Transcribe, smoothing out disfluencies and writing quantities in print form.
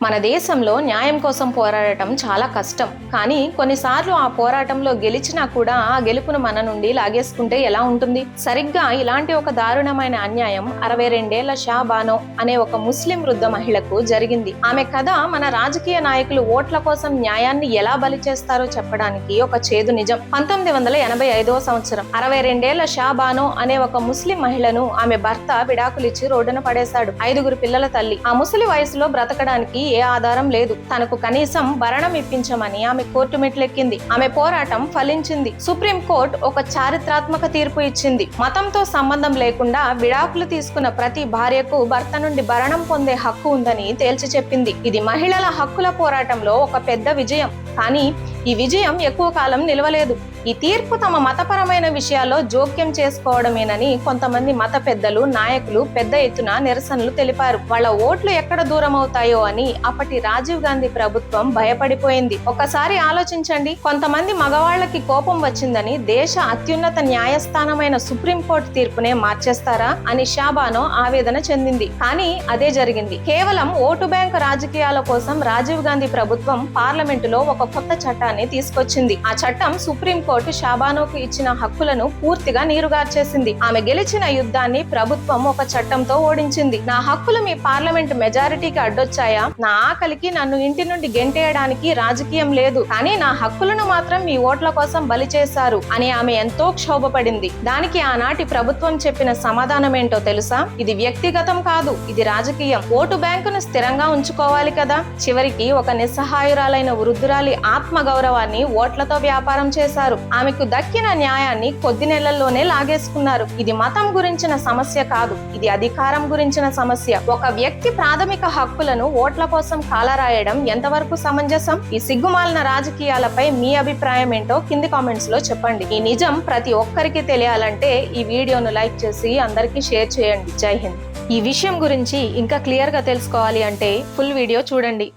మన దేశంలో న్యాయం కోసం పోరాడటం చాలా కష్టం. కానీ కొన్నిసార్లు ఆ పోరాటంలో గెలిచినా కూడా ఆ గెలుపును మన నుండి లాగేసుకుంటే ఎలా ఉంటుంది? సరిగ్గా ఇలాంటి ఒక దారుణమైన అన్యాయం 62 షా బానో అనే ఒక ముస్లిం వృద్ధ మహిళకు జరిగింది. ఆమె కథ మన రాజకీయ నాయకులు ఓట్ల కోసం న్యాయాన్ని ఎలా బలి చేస్తారో చెప్పడానికి ఒక చేదు నిజం. 1985వ సంవత్సరం 62 షా బానో అనే ఒక ముస్లిం మహిళను ఆమె భర్త విడాకులిచ్చి రోడ్డున పడేశాడు. 5 పిల్లల తల్లి. ఆ ముసలి వయసులో బ్రతకడానికి ఏ ఆధారం లేదు. తనకు కనీసం భరణం ఇప్పించమని ఆమె కోర్టు మెట్లెక్కింది. ఆమె పోరాటం ఫలించింది. సుప్రీం కోర్టు ఒక చారిత్రాత్మక తీర్పు ఇచ్చింది. మతంతో సంబంధం లేకుండా విడాకులు తీసుకున్న ప్రతి భార్యకు భర్త నుండి భరణం పొందే హక్కు ఉందని తేల్చి చెప్పింది. ఇది మహిళల హక్కుల పోరాటంలో ఒక పెద్ద విజయం. కానీ ఈ విజయం ఎక్కువ కాలం నిలవలేదు. ఈ తీర్పు తమ మతపరమైన విషయాల్లో జోక్యం చేసుకోవడమేనని కొంతమంది మత పెద్దలు, నాయకులు పెద్ద ఎత్తున నిరసనలు తెలిపారు. వాళ్ళ ఓట్లు ఎక్కడ దూరం అవుతాయో అని అప్పటి రాజీవ్ గాంధీ ప్రభుత్వం భయపడిపోయింది. ఒకసారి ఆలోచించండి, కొంతమంది మగవాళ్లకి కోపం వచ్చిందని దేశ అత్యున్నత న్యాయస్థానమైన సుప్రీంకోర్టు తీర్పునే మార్చేస్తారా అని షా బానో ఆవేదన చెందింది. కానీ అదే జరిగింది. కేవలం ఓటు బ్యాంకు రాజకీయాల కోసం రాజీవ్ గాంధీ ప్రభుత్వం పార్లమెంటులో ఒక కొత్త చట్టాన్ని తీసుకొచ్చింది. ఆ చట్టం సుప్రీంకోర్టు షా బానోకు ఇచ్చిన హక్కులను పూర్తిగా నీరుగార్చేసింది. ఆమె గెలిచిన యుద్ధాన్ని ప్రభుత్వం ఒక చట్టంతో ఓడించింది. నా హక్కులు మీ పార్లమెంటు మెజారిటీకి అడ్డొచ్చాయా? నా ఆకలికి నన్ను ఇంటి నుండి గెంటేయడానికి రాజకీయం లేదు, కానీ నా హక్కులను మాత్రం మీ ఓట్ల కోసం బలి చేశారు అని ఆమె ఎంతో క్షోభపడింది. దానికి ఆనాటి ప్రభుత్వం చెప్పిన సమాధానం ఏంటో తెలుసా? ఇది వ్యక్తిగతం కాదు, ఇది రాజకీయం. ఓటు బ్యాంకును స్థిరంగా ఉంచుకోవాలి కదా. చివరికి ఒక నిస్సహాయురాలైన వృద్ధురాలి ఆత్మ గౌరవాన్ని ఓట్లతో వ్యాపారం చేశారు. ఆమెకు దక్కిన న్యాయాన్ని కొద్ది నెలల్లోనే లాగేసుకున్నారు. ఇది మతం గురించిన సమస్య కాదు, ఇది అధికారం గురించిన సమస్య. ఒక వ్యక్తి ప్రాథమిక హక్కులను ఓట్ల కోసం కాలరాయడం ఎంతవరకు సమంజసం? ఈ సిగ్గుమాలిన రాజకీయాలపై మీ అభిప్రాయం ఏంటో కింది కామెంట్స్ లో చెప్పండి. ఈ నిజం ప్రతి ఒక్కరికి తెలియాలంటే ఈ వీడియోను లైక్ చేసి అందరికీ షేర్ చేయండి. జై హింద్. ఈ విషయం గురించి ఇంకా క్లియర్ గా తెలుసుకోవాలి అంటే ఫుల్ వీడియో చూడండి.